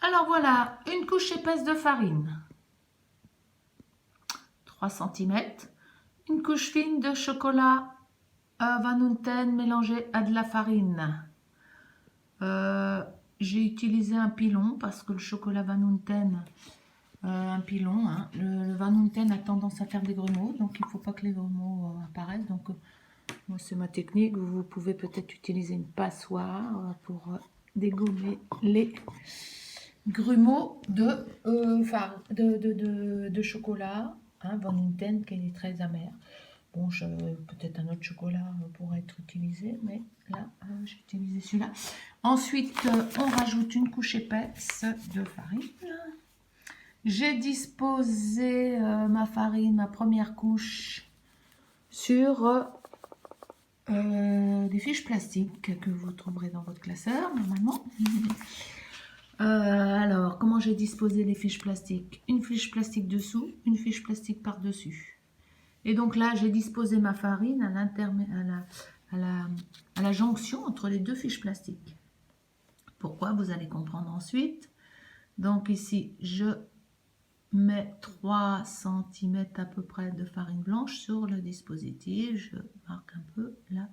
Alors voilà, une couche épaisse de farine, 3 cm, une couche fine de chocolat Van Houten mélangé à de la farine. J'ai utilisé un pilon parce que le chocolat Van Houten, un pilon, hein, le Van Houten a tendance à faire des grumeaux, donc il ne faut pas que les grumeaux apparaissent. Donc moi c'est ma technique, vous pouvez peut-être utiliser une passoire pour dégommer les grumeaux de chocolat, hein, Van Houten qui est très amer. Bon, peut-être un autre chocolat pourrait être utilisé, mais là, j'ai utilisé celui-là. Ensuite, on rajoute une couche épaisse de farine. J'ai disposé ma farine, ma première couche, sur des fiches plastiques que vous trouverez dans votre classeur, normalement. Alors, comment j'ai disposé les fiches plastiques? Une fiche plastique dessous, une fiche plastique par-dessus. Et donc là, j'ai disposé ma farine à la jonction entre les deux fiches plastiques. Pourquoi? Vous allez comprendre ensuite. Donc ici, je mets 3 cm à peu près de farine blanche sur le dispositif. Je marque un peu la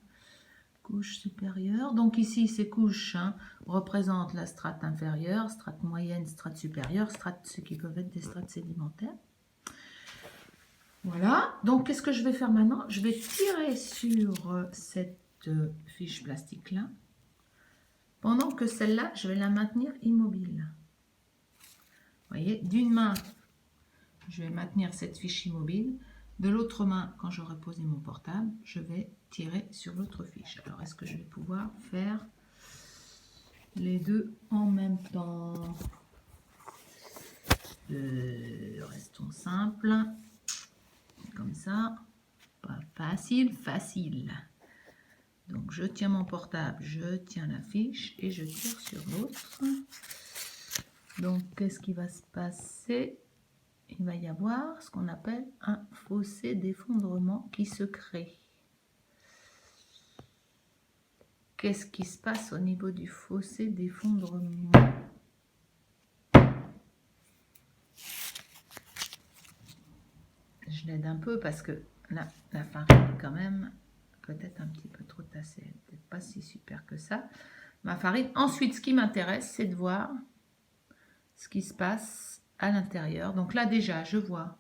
couche supérieure. Donc ici, ces couches représentent la strate inférieure, strate moyenne, strate supérieure, ce qui peuvent être des strates sédimentaires. Voilà, donc qu'est-ce que je vais faire maintenant? Je vais tirer sur cette fiche plastique-là, pendant que celle-là, je vais la maintenir immobile. Vous voyez, d'une main, je vais maintenir cette fiche immobile, de l'autre main, quand j'aurai posé mon portable, je vais tirer sur l'autre fiche. Alors, est-ce que je vais pouvoir faire les deux en même temps? Restons simples. Comme ça, pas facile, facile. Donc je tiens mon portable, je tiens la fiche et je tire sur l'autre. Donc qu'est-ce qui va se passer? Il va y avoir ce qu'on appelle un fossé d'effondrement qui se crée. Qu'est-ce qui se passe au niveau du fossé d'effondrement? Je l'aide un peu parce que là, la farine est quand même peut-être un petit peu trop tassée, peut-être pas si super que ça. Ma farine. Ensuite, ce qui m'intéresse, c'est de voir ce qui se passe à l'intérieur. Donc là, déjà, je vois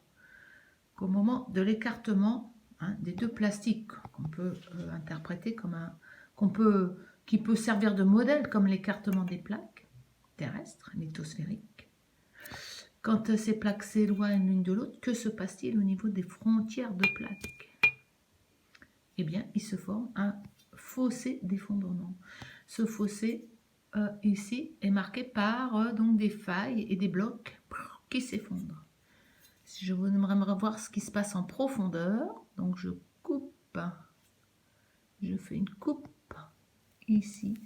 qu'au moment de l'écartement des deux plastiques qu'on peut interpréter comme qui peut servir de modèle comme l'écartement des plaques terrestres, lithosphériques. Quand ces plaques s'éloignent l'une de l'autre, que se passe-t-il au niveau des frontières de plaques? Eh bien, il se forme un fossé d'effondrement. Ce fossé, ici, est marqué par donc des failles et des blocs qui s'effondrent. Si je voudrais voir ce qui se passe en profondeur, donc je coupe, je fais une coupe ici.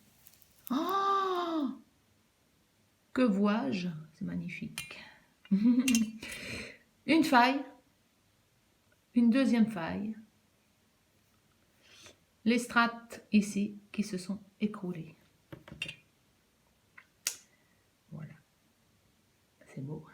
Oh, que vois-je? C'est magnifique. Une faille, une deuxième faille, les strates ici qui se sont écroulées. Voilà, c'est beau.